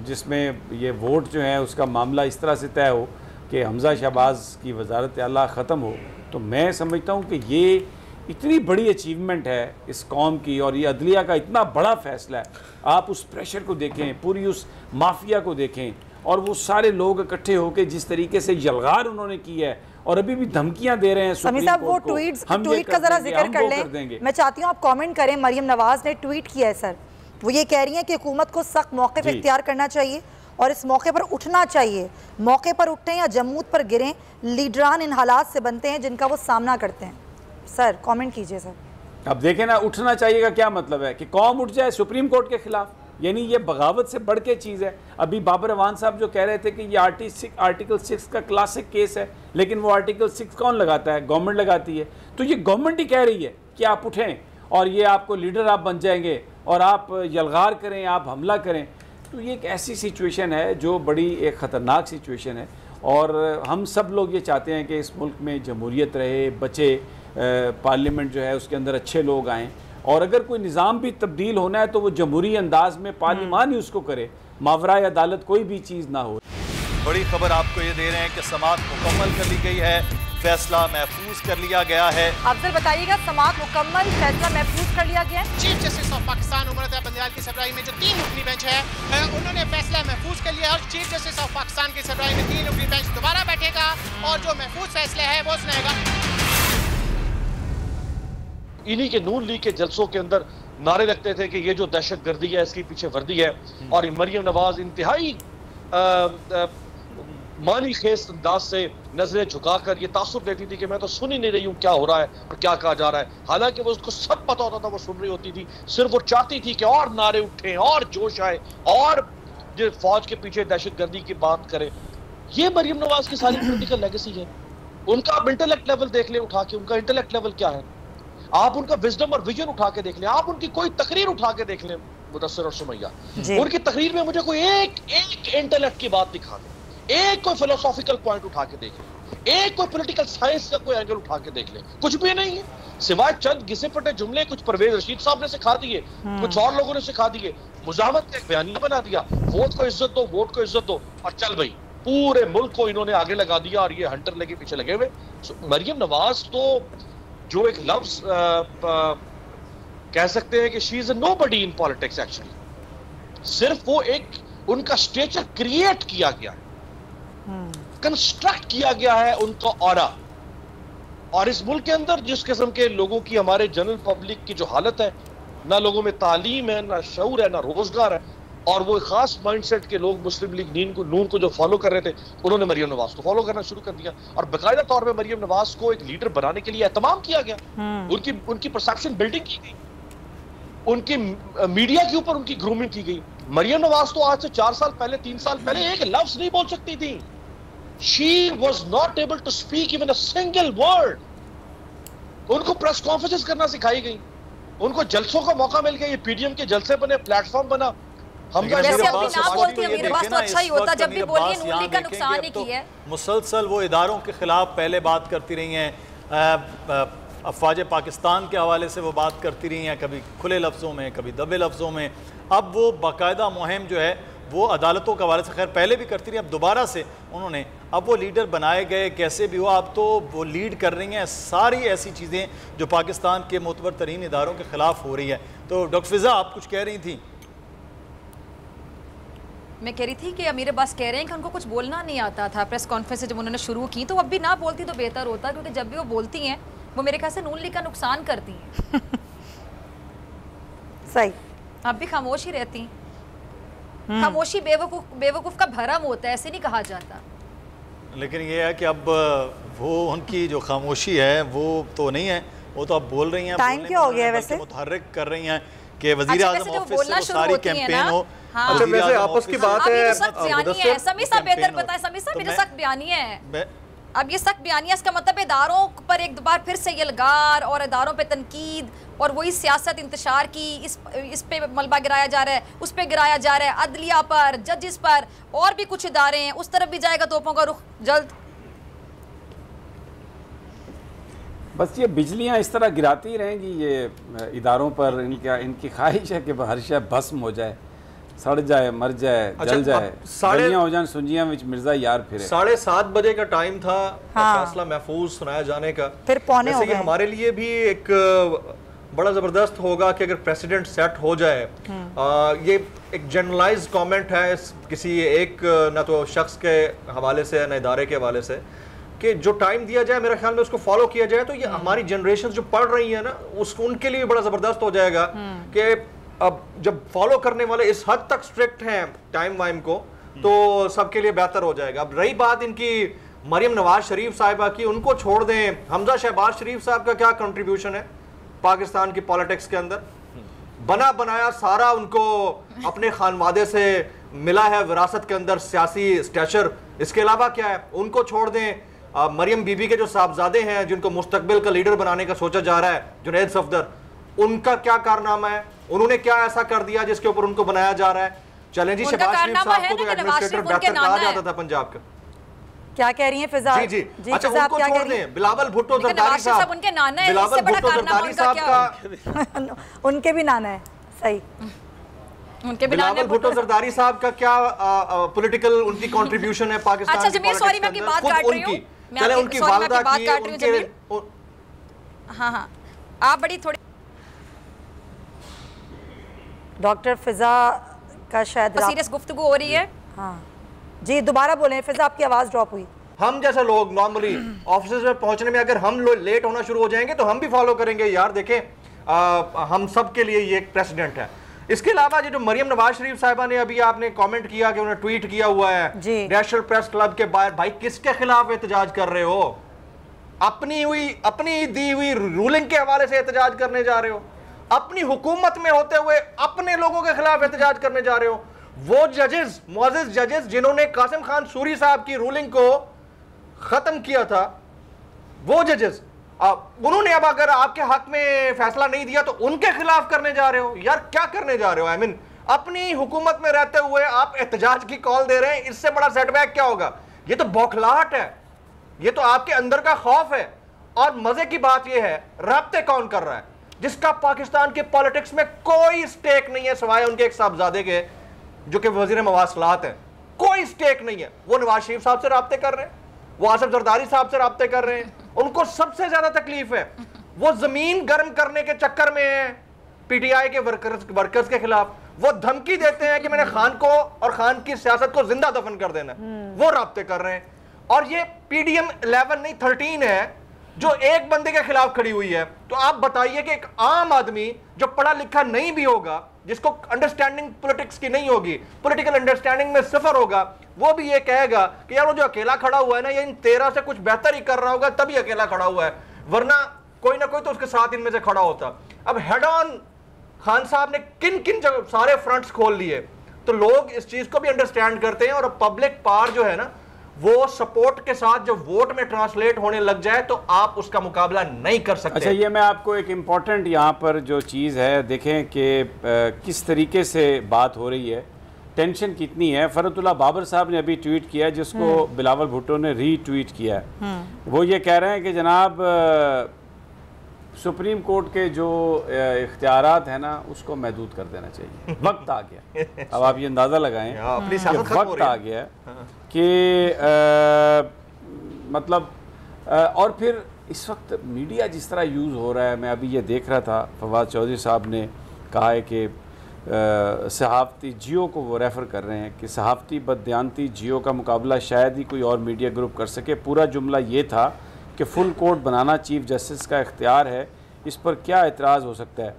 जिसमें ये वोट जो है उसका मामला इस तरह से तय हो कि हमजा शहबाज की वजारत आला ख़त्म हो, तो मैं समझता हूँ कि ये इतनी बड़ी अचीवमेंट है इस कौम की, और ये अदलिया का इतना बड़ा फ़ैसला है। आप उस प्रेशर को देखें, पूरी उस माफिया को देखें, और वो सारे लोग इकट्ठे होकर जिस तरीके से यलगार उन्होंने की है और अभी भी धमकियां दे रहे हैं सुप्रीम कोर्ट को। वो ट्वीट का जरा जिक्र कर लें, मैं चाहती हूँ आप कमेंट करें। मरियम नवाज ने ट्वीट किया है सर, वो ये कह रही हैं कि हुकूमत को सख्त मौक़िफ़ इख्तियार करना चाहिए और इस मौके पर उठना चाहिए। मौके पर उठें या जमूत पर गिरें, लीडरान इन हालात से बनते हैं जिनका वो सामना करते हैं। सर कमेंट कीजिए सर। अब देखें ना, उठना चाहिए का क्या मतलब है कि कौम उठ जाए सुप्रीम कोर्ट के खिलाफ? यानी ये बगावत से बढ़ के चीज़ है। अभी बाबर अवान साहब जो कह रहे थे कि ये आर्टिकल 6 का क्लासिक केस है, लेकिन वो आर्टिकल 6 कौन लगाता है? गवर्नमेंट लगाती है। तो ये गवर्नमेंट ही कह रही है कि आप उठें और ये आपको लीडर आप बन जाएंगे और आप यलगार करें, आप हमला करें। तो ये एक ऐसी सिचुएशन है जो बड़ी एक ख़तरनाक सिचुएशन है, और हम सब लोग ये चाहते हैं कि इस मुल्क में जमहूरियत रहे, बचे, पार्लियामेंट जो है उसके अंदर अच्छे लोग आएँ, और अगर कोई निज़ाम भी तब्दील होना है तो वो जमहूरी अंदाज में पार्लियामान ही उसको करे, मावराए अदालत कोई भी चीज़ ना हो। बड़ी खबर आपको ये दे रहे हैं कि समाअत मुकम्मल कर ली गई है, फैसला महफूज कर लिया गया है। अफजल बताइएगा, समाअत मुकम्मल, फैसला महफूज कर लिया गया है। Chief justice of Pakistan Umar Ata Bandial की सरबराही में जो 3 रुकनी बेंच है उन्होंने फैसला महफूज कर लिया, और चीफ जस्टिस ऑफ पाकिस्तान की सरबराही में 3 रुकनी बेंच दोबारा बैठेगा और जो महफूज फैसला है वो सुनाएगा। इन्हीं के नून लीग के जलसों के अंदर नारे लगते थे कि ये जो दहशतगर्दी है इसके पीछे वर्दी है, और मरियम नवाज इंतहाई मानी खेस अंदाज से नजरें झुकाकर ये तासुर देती थी कि मैं तो सुन ही नहीं रही हूँ क्या हो रहा है और क्या कहा जा रहा है। हालांकि वो उसको सब पता होता था, वो सुन रही होती थी, सिर्फ वो चाहती थी कि और नारे उठे और जोश आए और जो फौज के पीछे दहशतगर्दी की बात करे। ये मरियम नवाज की सारी पॉलिटिकल लेगेसी है। उनका आप इंटेलेक्ट लेवल देख ले उठा के, उनका इंटेलेक्ट लेवल क्या है, आप उनका विजडम और विजन उठा के देख लें, आप उनकी कोई तकरीर उठा के देख लें मुदस्सिर और सुमैया, उनकी तकरीर में मुझे कोई एक इंटेलेक्ट की बात दिखा दे, एक कोई फिलोसॉफिकल पॉइंट उठा के देख ले, एक कोई पॉलिटिकल साइंस का कोई एंगल उठा के देख ले, कुछ भी नहीं है सिवाय चंद घिसे पटे जुमले। कुछ परवेज रशीद साहब ने सिखा दिए, कुछ और लोगों ने सिखा दिए, मुजामत का एक बयानिया बना दिया, वोट को इज्जत दो, वोट को इज्जत दो, और चल भाई पूरे मुल्क को इन्होंने आगे लगा दिया और ये हंटर लेके पीछे लगे हुए। मरियम नवाज तो जो एक लफ्ज कह सकते हैं कि she is nobody in politics actually, सिर्फ वो एक उनका स्टेचर क्रिएट किया गया है, कंस्ट्रक्ट किया गया है उनका ऑरा। और इस मुल्क के अंदर जिस किस्म के लोगों की, हमारे जनरल पब्लिक की जो हालत है, ना लोगों में तालीम है, ना शऊर है, ना रोजगार है, और वो खास माइंडसेट के लोग मुस्लिम लीग नून को जो फॉलो कर रहे थे, उन्होंने मरियम नवाज को फॉलो करना शुरू कर दिया और बाकायदा तौर पे मरियम नवाज को एक लीडर बनाने के लिए एहतमाम किया गया। उनकी परसेप्शन बिल्डिंग की गई, उनकी मीडिया के ऊपर उनकी ग्रूमिंग की गई। मरियम नवाज तो आज से 4 साल पहले, 3 साल पहले एक लफ्ज नहीं बोल सकती थी। She was not able to speak even a single word. उनको प्रेस कॉन्फ्रेंस करना सिखाई गई, उनको जलसों का मौका मिल गया, ये पीडीएम के जलसे बने, प्लेटफॉर्म बना। हम वैसे अभी ना बोलती अमीर अब्बास तो अच्छा ही होता, जब भी बोलिए नून लीग का नुकसान ही किया है। मुसलसल वो इदारों के खिलाफ पहले बात करती रही हैं, अफवाज पाकिस्तान के हवाले से वो बात करती रही हैं, कभी खुले लफ्ज़ों में, कभी दबे लफ्ज़ों में। अब वो बाकायदा मुहिम जो है वो अदालतों के हवाले से खैर पहले भी करती रही, अब दोबारा से उन्होंने, अब वो लीडर बनाए गए, कैसे भी हो अब तो वो लीड कर रही हैं सारी ऐसी चीज़ें जो पाकिस्तान के मोतबर तरीन इदारों के ख़िलाफ़ हो रही है। तो डॉक्टर फिज़ा आप कुछ कह रही थी? मैं कह रही थी कि अमीर अब्बास कह रहे हैं कि उनको कुछ बोलना नहीं आता था प्रेस कॉन्फ्रेंस जब उन्होंने शुरू की, तो अब भी ना बोलती तो बेहतर होता, क्योंकि जब भी वो बोलती हैं वो मेरे ख्याल से नून लीग का नुकसान करती हैं। सही, अब भी खामोश ही रहती। खामोशी बेवकूफ़ का भरम होता है, ऐसे नहीं कहा जाता। लेकिन ये है कि अब वो उनकी जो खामोशी है वो तो नहीं है, वो तो अब बोल रही हैं। टाइम क्या हो गया है वैसे? मुतहर्रिक कर रही हैं कि वज़ीर आज़म ऑफिस से वो सारी कैंपेन हो। हाँ। अच्छा, वैसे आपस की बात है, समी साहब बेहतर पता है, समी साहब ये सख्त बयानिया है। अब ये सख्त बयानिया, इसका मतलब इदारों पर एक बार फिर से यलगार और इदारों पे तनकीद और वही सियासत इंतशार की, इस पे मलबा गिराया जा रहा है, उस पे गिराया जा रहा है, अदलिया पर, जजेस पर, और भी कुछ इदारे हैं, उस तरफ भी जाएगा तोपों का रुख जल्द। बस ये बिजलियाँ इस तरह गिराती रहेंगी ये इदारों पर। इनकी ख्वाहिश है कि हर शय भस्म हो जाए, सड़ जाए, मर जाए, जल जाए, गलियां हो जाए सुंजियां विच मिर्जा यार फिरे। 7:30 बजे का टाइम था फैसला महफूज सुनाया जाने का, फिर पौने हो गए। हमारे लिए भी एक बड़ा ज़बरदस्त होगा कि अगर प्रेसिडेंट सेट हो जाए। ये एक जनरलाइज कमेंट है किसी एक ना तो शख्स के हवाले से ना इदारे के हवाले से, कि जो टाइम दिया जाए मेरे ख्याल में उसको फॉलो किया जाए तो ये हमारी जनरेशन जो पढ़ रही है ना उनके लिए बड़ा ज़बरदस्त हो जाएगा कि अब जब फॉलो करने वाले इस हद तक स्ट्रिक्ट हैं टाइम वाइम को, तो सबके लिए बेहतर हो जाएगा। अब रही बात इनकी मरियम नवाज शरीफ साहिबा की, उनको छोड़ दें। हमजा शहबाज शरीफ साहब का क्या कंट्रीब्यूशन है पाकिस्तान की पॉलिटिक्स के अंदर? बना बनाया सारा उनको अपने खानवादे से मिला है, विरासत के अंदर सियासी स्टैचर। इसके अलावा क्या है, उनको छोड़ दें। मरियम बीबी के जो साहबजादे हैं जिनको मुस्तकबिल का लीडर बनाने का सोचा जा रहा है, जुनैद सफदर, उनका क्या कारनामा है, उन्होंने क्या ऐसा कर दिया जिसके ऊपर उनको बनाया जा रहा है। चलें जी, शहबाज शरीफ साहब को तो एडमिनिस्ट्रेटर बेहतर कहा जाता था पंजाब का। क्या कह रही हैं फिजा? जी जी, अच्छा उनको छोड़ दें। बिलावल भुट्टो जरदारी साहब, उनके नाना है, बिलावल भुट्टो जरदारी साहब का उनके भी नाना है, सही, उनके बिलावल भुट्टो जरदारी साहब का क्या पॉलिटिकल उनकी कंट्रीब्यूशन है पाकिस्तान की पॉलिटिक्स के अंदर? चले उनकी वालिदा की, हाँ हाँ, आप बड़ी थोड़ी डॉक्टर फिजा का शायद सीरियस गुफ्तगू हो रही है। हाँ जी, दोबारा बोलें फिजा, आपकी आवाज ड्रॉप हुई। हम जैसे लोग नॉर्मली ऑफिस में पहुंचने में अगर हम लेट होना शुरू हो जाएंगे तो हम भी फॉलो करेंगे यार, देखें हम सब के लिए ये एक प्रेसिडेंट है। इसके अलावा जो मरियम नवाज शरीफ साहिबा ने अभी आपने कमेंट किया कि उन्होंने ट्वीट किया हुआ है नेशनल प्रेस क्लब के बाहर, भाई किसके खिलाफ एहतजाज कर रहे हो? अपनी दी हुई रूलिंग के हवाले से एहतजाज करने जा रहे हो, अपनी हुकूमत में होते हुए अपने लोगों के खिलाफ एहतजाज करने जा रहे हो। वो जजेस, मुअज़्ज़िज़ जजेस जिन्होंने कासिम खान सूरी साहब की रूलिंग को खत्म किया था, वो जजेस उन्होंने अब अगर आपके हक में फैसला नहीं दिया तो उनके खिलाफ करने जा रहे हो। यार क्या करने जा रहे हो? आई मीन अपनी हुकूमत में रहते हुए आप एहतजाज की कॉल दे रहे हैं, इससे बड़ा सेटबैक क्या होगा? ये तो बौखलाहट है, ये तो आपके अंदर का खौफ है। और मजे की बात यह है, राब्ते कौन कर रहा है जिसका पाकिस्तान के पॉलिटिक्स में कोई स्टेक नहीं है सिवाय उनके एक साहबजादे के जो कि वजीर मवासलात है। कोई स्टेक नहीं है। वो नवाज शरीफ साहब से राब्ते कर रहे हैं, वो आसिफ जरदारी साहब से राब्ते कर रहे हैं। उनको सबसे ज्यादा तकलीफ है, वो जमीन गर्म करने के चक्कर में है पीटीआई के वर्कर्स के खिलाफ। वो धमकी देते हैं कि मैंने खान को और खान की सियासत को जिंदा दफन कर देना, वो राब्ते कर रहे हैं। और ये पीडीएम 11 नहीं 13 है जो एक बंदे के खिलाफ खड़ी हुई है। तो आप बताइए कि एक आम आदमी जो पढ़ा लिखा नहीं भी होगा, जिसको अंडरस्टैंडिंग पॉलिटिक्स की नहीं होगी, पॉलिटिकल अंडरस्टैंडिंग में सिफर होगा, वो भी ये कहेगा कि यार वो जो अकेला खड़ा हुआ है ना, ये इन 13 से कुछ बेहतर ही कर रहा होगा तभी अकेला खड़ा हुआ है, वरना कोई ना कोई तो उसके साथ इनमें से खड़ा होता। अब हेड ऑन खान साहब ने किन किन जगह सारे फ्रंट्स खोल लिए, तो लोग इस चीज को भी अंडरस्टैंड करते हैं। और पब्लिक पावर जो है ना, वो सपोर्ट के साथ जब वोट में ट्रांसलेट होने लग जाए तो आप उसका मुकाबला नहीं कर सकते। अच्छा, ये मैं आपको एक इम्पॉर्टेंट यहाँ पर जो चीज़ है देखें कि किस तरीके से बात हो रही है, टेंशन कितनी है। फरतुल्लाह बाबर साहब ने अभी ट्वीट किया है जिसको बिलावल भुट्टो ने रीट्वीट किया है। वो ये कह रहे हैं कि जनाब सुप्रीम कोर्ट के जो इख्तियारात है ना उसको महदूद कर देना चाहिए। वक्त आ गया, अब आप ये अंदाज़ा लगाएं कि वक्त आ गया कि मतलब और फिर इस वक्त मीडिया जिस तरह यूज़ हो रहा है, मैं अभी ये देख रहा था फवाद चौधरी साहब ने कहा है कि सहाफ़ती जियो को वो रेफ़र कर रहे हैं कि सहाफ़ती बददियानती जियो का मुकाबला शायद ही कोई और मीडिया ग्रुप कर सके। पूरा जुमला ये था कि फुल कोर्ट बनाना चीफ जस्टिस का इख्तियार है, इस पर क्या एतराज़ हो सकता है,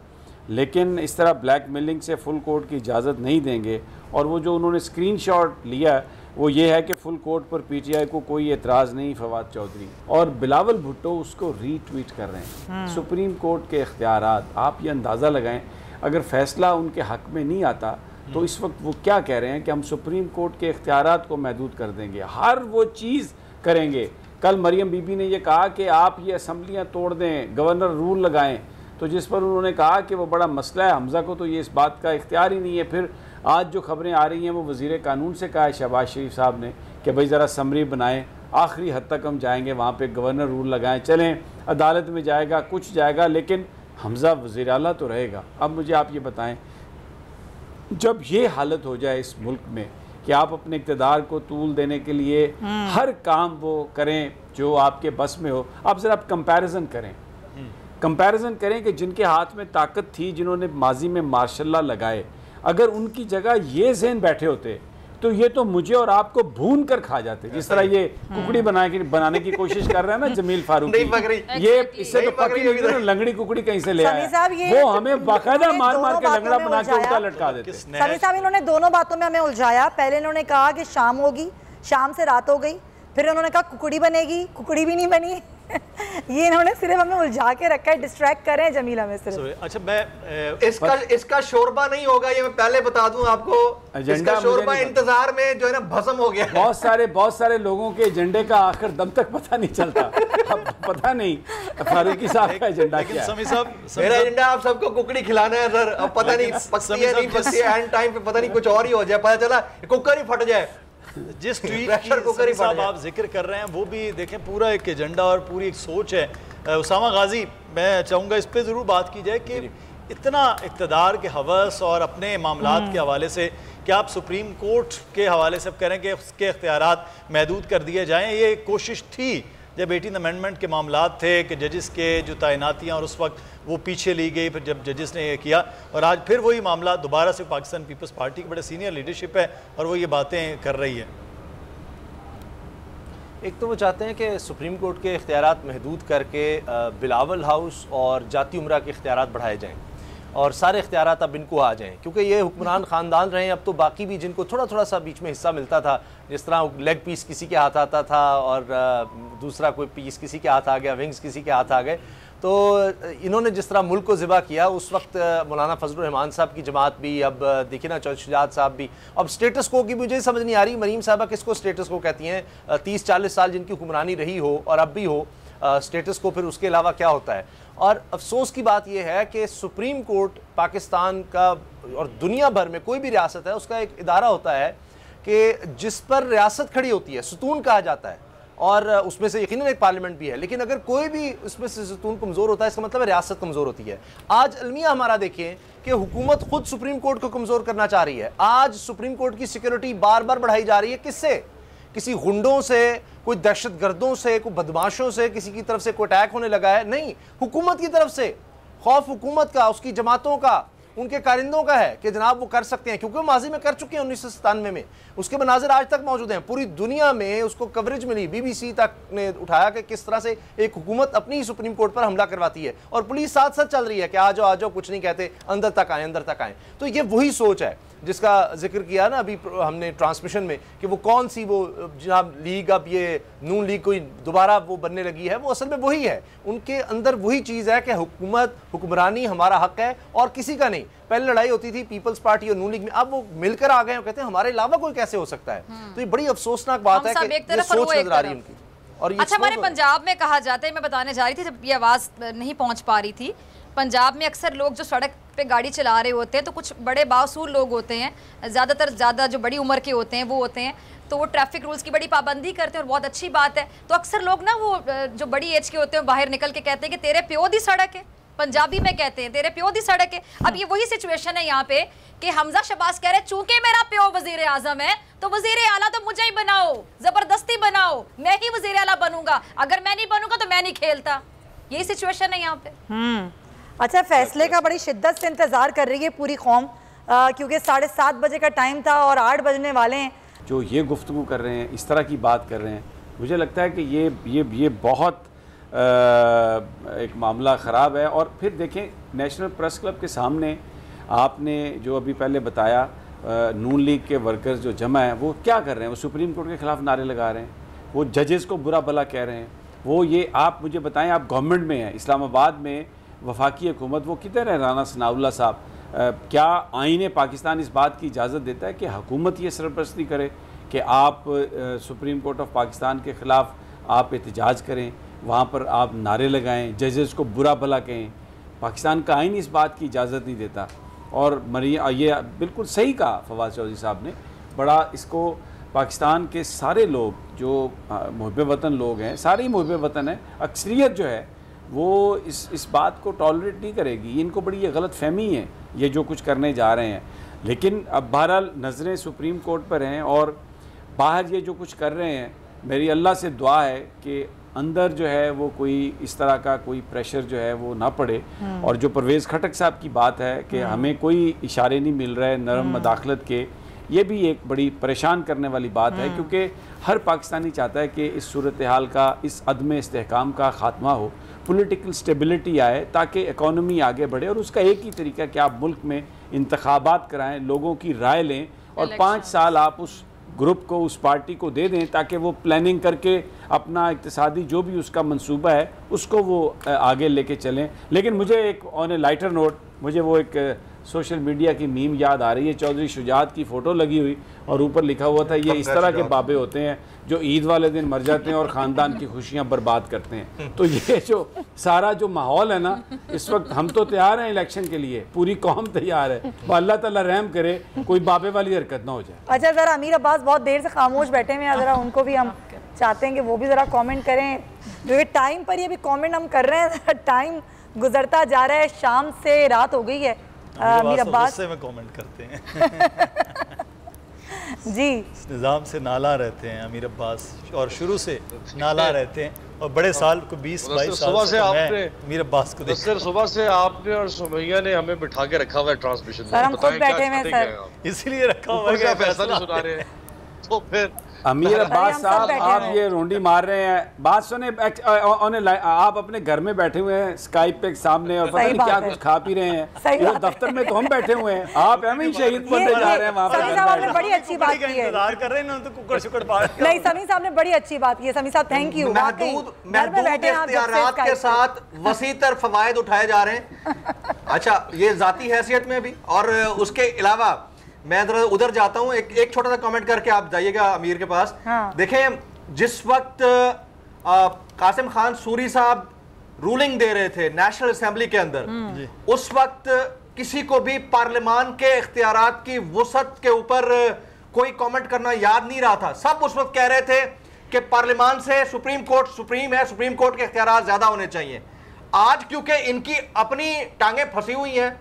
लेकिन इस तरह ब्लैकमेलिंग से फुल कोर्ट की इजाज़त नहीं देंगे। और वो जो उन्होंने स्क्रीनशॉट लिया वो ये है कि फुल कोर्ट पर पीटीआई को कोई एतराज़ नहीं, फवाद चौधरी और बिलावल भुट्टो उसको रीट्वीट कर रहे हैं। सुप्रीम कोर्ट के इख्तियारात, आप ये अंदाज़ा लगाएं अगर फ़ैसला उनके हक़ में नहीं आता तो इस वक्त वो क्या कह रहे हैं कि हम सुप्रीम कोर्ट के इख्तियारात को महदूद कर देंगे, हर वो चीज़ करेंगे। कल मरियम बीबी ने ये कहा कि आप ये असम्बलियाँ तोड़ दें, गवर्नर रूल लगाएं, तो जिस पर उन्होंने कहा कि वो बड़ा मसला है, हमज़ा को तो ये इस बात का इख्तियार ही नहीं है। फिर आज जो खबरें आ रही हैं वो वज़ीर कानून से कहा है शहबाज शरीफ साहब ने कि भाई ज़रा समरी बनाएं, आखिरी हद तक हम जाएंगे, वहाँ पे गवर्नर रूल लगाएं, चलें अदालत में जाएगा कुछ जाएगा लेकिन हमज़ा वज़ीर आला तो रहेगा। अब मुझे आप ये बताएं, जब ये हालत हो जाए इस मुल्क में कि आप अपने इक़्तिदार को तूल देने के लिए हर काम वो करें जो आपके बस में हो, आप ज़रा कंपैरिजन करें कि जिनके हाथ में ताकत थी, जिन्होंने माजी में मार्शल लॉ लगाए, अगर उनकी जगह ये ज़हन बैठे होते तो ये तो मुझे और आपको भून कर खा जाते। जिस तरह ये कुकड़ी बनाने की कोशिश कर रहे हैं ना जमील फारूकी, ये इससे तो पकी नहीं, लंगड़ी कुकड़ी कहीं से ले आया, वो हमें बाकायदा मार मार के लंगड़ा बना के उल्टा लटका देते। समी साहब इन्होंने दोनों बातों में हमें उलझाया। पहले इन्होंने कहा कि शाम होगी, शाम से रात हो गई, फिर उन्होंने कहा कुकड़ी बनेगी, कुकड़ी भी नहीं बनी, ये इन्होंने सिर्फ हमें उलझा के रखा है, डिस्ट्रैक्ट कर रहे हैं जमील हमें सिर्फ। अच्छा मैं इसका शोरबा नहीं होगा, ये मैं पहले बता दूं आपको। इसका शोरबा इंतजार में जो है ना भस्म हो गया। बहुत सारे लोगों के एजेंडे का आखिर दम तक पता नहीं चलता। अब पता नहीं फारूकी साहब का एजेंडा क्या है। समी साहब, मेरा एजेंडा आप सबको कुकड़ी खिलाना है सर। अब पता नहीं पकती है नहीं पकती है, एंड टाइम पे पता नहीं कुछ और ही हो जाए, पता चला कुकर ही फट जाए। जिस ट्वीट की साहब आप जिक्र कर रहे हैं वो भी देखें पूरा एक एजेंडा और पूरी एक सोच है। उसामा गाजी, मैं चाहूँगा इस पे ज़रूर बात की जाए कि इतना इक़्तिदार के हवस और अपने मामलात के हवाले से क्या आप सुप्रीम कोर्ट के हवाले से करें कि उसके इख्तियारात महदूद कर दिए जाएँ। ये कोशिश थी जब 18 अमेंडमेंट के मामलात थे कि जजेस के जो तैनातियाँ और उस वक्त वो पीछे ली गई, फिर जब जजेस ने ये किया और आज फिर वही मामला दोबारा से पाकिस्तान पीपल्स पार्टी की बड़े सीनियर लीडरशिप है और वो ये बातें कर रही है। एक तो वो चाहते हैं कि सुप्रीम कोर्ट के इख्तियारात महदूद करके बिलावल हाउस और जाती उमरा के इख्तियारात बढ़ाए जाएँ और सारे इख्तियारात अब इनको आ जाएं, क्योंकि ये हुक्मरान ख़ानदान रहे हैं। अब तो बाकी भी जिनको थोड़ा थोड़ा सा बीच में हिस्सा मिलता था, जिस तरह लेग पीस किसी के हाथ आता था और दूसरा कोई पीस किसी के हाथ आ गया, विंग्स किसी के हाथ आ गए, तो इन्होंने जिस तरह मुल्क को ज़िबा किया उस वक्त मौलाना फजलुर रहमान साहब की जमात भी, अब देखिए ना चौधरी शुजात साहब भी। अब स्टेटस को की मुझे समझ नहीं आ रही, मरीम साहबा किसको स्टेटस को कहती हैं? 30-40 साल जिनकी हुक्मरानी रही हो और अब भी हो, स्टेटस को फिर उसके अलावा क्या होता है? और अफसोस की बात यह है कि सुप्रीम कोर्ट पाकिस्तान का और दुनिया भर में कोई भी रियासत है उसका एक इदारा होता है कि जिस पर रियासत खड़ी होती है, सुतून कहा जाता है, और उसमें से यकीनन एक पार्लियामेंट भी है। लेकिन अगर कोई भी उसमें से सुतून कमज़ोर होता है इसका मतलब रियासत कमज़ोर होती है। आज अलमिया हमारा देखें कि हुकूमत खुद सुप्रीम कोर्ट को कमज़ोर करना चाह रही है। आज सुप्रीम कोर्ट की सिक्योरिटी बार बार बढ़ाई जा रही है। किससे? किसी गुंडों से, कोई दहशत गर्दों से, कोई बदमाशों से, किसी की तरफ से कोई अटैक होने लगा है? नहीं, हुकूमत की तरफ से खौफ हुकूमत का, उसकी जमातों का, उनके कारिंदों का है कि जनाब वो कर सकते हैं, क्योंकि वो माजी में कर चुके हैं 1997 में। उसके मनाजिर आज तक मौजूद हैं, पूरी दुनिया में उसको कवरेज मिली। BBC तक ने उठाया कि किस तरह से एक हुकूमत अपनी ही सुप्रीम कोर्ट पर हमला करवाती है और पुलिस साथ साथ चल रही है कि आ जाओ कुछ नहीं कहते, अंदर तक आए, अंदर तक आए। तो ये वही सोच है जिसका जिक्र किया ना अभी हमने ट्रांसमिशन में कि वो कौन सी वो जनाब लीग, अब ये नून लीग कोई दोबारा वो बनने लगी है, वो असल में वही है। उनके अंदर वही चीज़ है कि हुकूमत, हुक्मरानी हमारा हक है और किसी का नहीं। पहले लड़ाई होती थी पीपल्स पार्टी और नून लीग में, अब वो मिलकर आ गए और कहते हैं हमारे अलावा कोई कैसे हो सकता है। तो ये बड़ी अफसोसनाक बात है कि ये सोच नजर आ रही है उनकी। और अच्छा, हमारे पंजाब में कहा जाता है, मैं बताने जा रही थी जब ये आवाज़ नहीं पहुंच पा रही थी, पंजाब में अक्सर लोग जो सड़क पे गाड़ी चला रहे होते हैं तो कुछ बड़े बासूल लोग होते हैं, ज़्यादा जो बड़ी उम्र के होते हैं वो होते हैं, तो वो ट्रैफिक रूल्स की बड़ी पाबंदी करते हैं और बहुत अच्छी बात है। तो अक्सर लोग ना वो जो बड़ी एज के होते हैं बाहर निकल के कहते हैं कि तेरे प्यो दी सड़क है, पंजाबी में कहते हैं तेरे प्यो दी सड़क है। अब ये वही सिचुएशन है यहाँ पे कि हमजा शहबाज कह रहे हैं चूंकि मेरा प्यो वजीर आजम है तो वजीर आला तो मुझे ही बनाओ, जबरदस्ती बनाओ, मैं ही वजीर आला बनूंगा, अगर मैं नहीं बनूंगा तो मैं नहीं खेलता। यही सिचुएशन है यहाँ पे। अच्छा, फैसले का बड़ी शिद्दत से इंतजार कर रही है पूरी कौम, क्योंकि 7:30 बजे का टाइम था और 8 बजने वाले हैं। जो ये गुफ्तगू कर रहे हैं, इस तरह की बात कर रहे हैं, मुझे लगता है कि ये बहुत एक मामला ख़राब है। और फिर देखें नेशनल प्रेस क्लब के सामने आपने जो अभी पहले बताया नून लीग के वर्कर्स जो जमा हैं वो क्या कर रहे हैं? वो सुप्रीम कोर्ट के ख़िलाफ़ नारे लगा रहे हैं, वो जजेस को बुरा भला कह रहे हैं। वो ये आप मुझे बताएं, आप गवर्नमेंट में हैं, इस्लामाबाद में वफाकी हुकूमत, वो किधर है राना सनाउल्लाह साहब? क्या आईन पाकिस्तान इस बात की इजाज़त देता है कि हुकूमत ये सरपरस्ती करे कि आप सुप्रीम कोर्ट ऑफ पाकिस्तान के ख़िलाफ़ आप एहतजाज करें, वहाँ पर आप नारे लगाएं, जजेस को बुरा भला कहें? पाकिस्तान का आईन इस बात की इजाज़त नहीं देता। और ये बिल्कुल सही कहा फवाद चौधरी साहब ने, बड़ा इसको पाकिस्तान के सारे लोग जो मुहब्बे वतन लोग हैं, सारे ही मुहब्बे वतन हैं, अक्सरियत जो है वो इस बात को टॉलरेट नहीं करेगी। इनको बड़ी ये गलत फहमी है ये जो कुछ करने जा रहे हैं। लेकिन अब बहरहाल नज़रें सुप्रीम कोर्ट पर हैं और बाहर ये जो कुछ कर रहे हैं, मेरी अल्लाह से दुआ है कि अंदर जो है वो कोई इस तरह का कोई प्रेशर जो है वो ना पड़े। और जो परवेज़ खटक साहब की बात है कि हमें कोई इशारे नहीं मिल रहे नरम मदाखलत के, ये भी एक बड़ी परेशान करने वाली बात है, क्योंकि हर पाकिस्तानी चाहता है कि इस सूरत हाल का, इस अदम इस्तेहकाम का ख़ात्मा हो, पॉलिटिकल स्टेबिलिटी आए ताकि इकॉनमी आगे बढ़े। और उसका एक ही तरीका कि आप मुल्क में इंतखाबात कराएं, लोगों की राय लें और 5 साल आप उस ग्रुप को, उस पार्टी को दे दें ताकि वो प्लानिंग करके अपना इक्तिसादी जो भी उसका मंसूबा है उसको वो आगे लेके चलें। लेकिन मुझे एक ऑन ए लाइटर नोट, मुझे वो एक सोशल मीडिया की मीम याद आ रही है, चौधरी शुजात की फ़ोटो लगी हुई और ऊपर लिखा हुआ था, ये इस तरह के बाबे होते हैं जो ईद वाले दिन मर जाते हैं और ख़ानदान की खुशियां बर्बाद करते हैं। तो ये जो सारा जो माहौल है ना, इस वक्त हम तो तैयार हैं इलेक्शन के लिए, पूरी कौम तैयार है, तो अल्लाह ताला रहम करे कोई बाबे वाली हरकत ना हो जाए। अच्छा ज़रा अमीर अब्बास बहुत देर से खामोश बैठे हुए हैं, ज़रा उनको भी हम चाहते हैं कि वो भी ज़रा कॉमेंट करें, क्योंकि टाइम पर ये भी कॉमेंट हम कर रहे हैं, टाइम गुजरता जा रहा है, शाम से रात हो गई है। अमीर अब्बास में कमेंट करते हैं जी, इस निज़ाम से नाला रहते हैं अमीर अब्बास, और शुरू से नाला रहते हैं, और बड़े साल को 20-22 साल से आपने अमीर अब्बास को देखा। सुबह से आपने और सुमैया ने हमें बिठा के रखा हुआ है ट्रांसमिशन में, हम खुद बैठे हुए सर, इसलिए रखा हुआ है, फैसला नहीं सुना रहे हैं। तो फिर अमीर अब्बास साहब आप ये रोंडी मार रहे हैं, बात सुने, आप अपने घर में बैठे हुए हैं स्काइप पे सामने और पता नहीं क्या कुछ खा पी रहे हैं, ये दफ्तर में तो हम बैठे हुए हैं, आप एम ही शहीद बनते जा रहे हैं वहाँ पर। बड़ी अच्छी बात की है, इंतजार कर रहे हैं ना, तो कुकर शुकर पार नहीं, समी साहब ने बड़ी अच्छी बात की है। समी साहब थैंक यू, महदूद इख्तियारात के साथ वसीतर फवायद उठाए जा रहे हैं। अच्छा, ये जाती हैसियत में भी, और उसके अलावा मैं उधर जाता हूँ, एक छोटा सा कमेंट करके आप जाइएगा अमीर के पास। हाँ। देखें, जिस वक्त कासिम खान सूरी साहब रूलिंग दे रहे थे नेशनल असेंबली के अंदर, उस वक्त किसी को भी पार्लियामान के इख्तियारात की वुसअत के ऊपर कोई कमेंट करना याद नहीं रहा था। सब उस वक्त कह रहे थे कि पार्लियामान से सुप्रीम कोर्ट सुप्रीम है, सुप्रीम कोर्ट के इख्तियारात ज्यादा होने चाहिए। आज क्योंकि इनकी अपनी टांगे फंसी हुई हैं,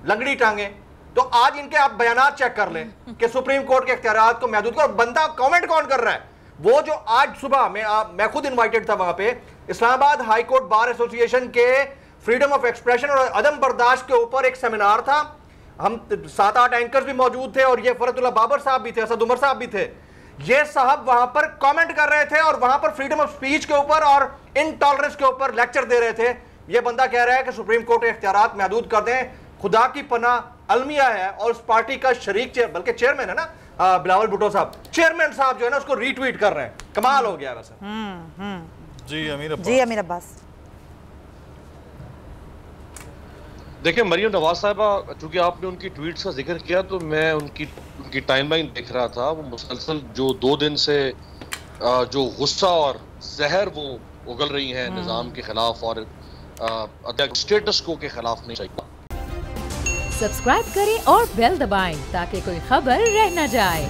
लंगड़ी टांगे, तो आज इनके आप बयानात चेक कर लें कि सुप्रीम कोर्ट के इख्तियारात को महदूद कर। बंदा कमेंट कौन कर रहा है? वो जो आज सुबह मैं खुद इनवाइटेड था वहां पे, Islamabad high court bar association के फ्रीडम ऑफ एक्सप्रेशन और अदम बर्दाश्त के ऊपर एक सेमिनार था। हम 7-8 एंकर्स भी मौजूद थे और ये फरतुल्लाह बाबर साहब भी थे, असद उमर साहब भी थे। ये साहब वहां पर कमेंट कर रहे थे और वहां पर फ्रीडम ऑफ स्पीच के ऊपर और इनटॉलरेंस के ऊपर लेक्चर दे रहे थे। ये बंदा कह रहा है कि सुप्रीम कोर्ट के इख्तियारात महदूद कर दें। खुदा की पनाह अलमिया है और उस पार्टी का शरीक बल्कि चेयरमैन है ना, बिलावल भुट्टो साहब, चेयरमैन साहब जो है ना उसको रीट्वीट कर रहे हैं। कमाल हो गया वैसे। जी अमीर अब्बास, जी अमीर अब्बास, देखिए मरियम नवाज साहिबा, चूंकि आपने उनकी ट्वीट्स का जिक्र किया तो मैं उनकी टाइमलाइन देख रहा था। वो मुसलसल जो 2 दिन से जो गुस्सा और जहर वो उगल रही हैं निज़ाम के खिलाफ और स्टेटस को के खिलाफ नहीं चाहिए। सब्सक्राइब करें और बेल दबाएं ताकि कोई खबर रह न जाए।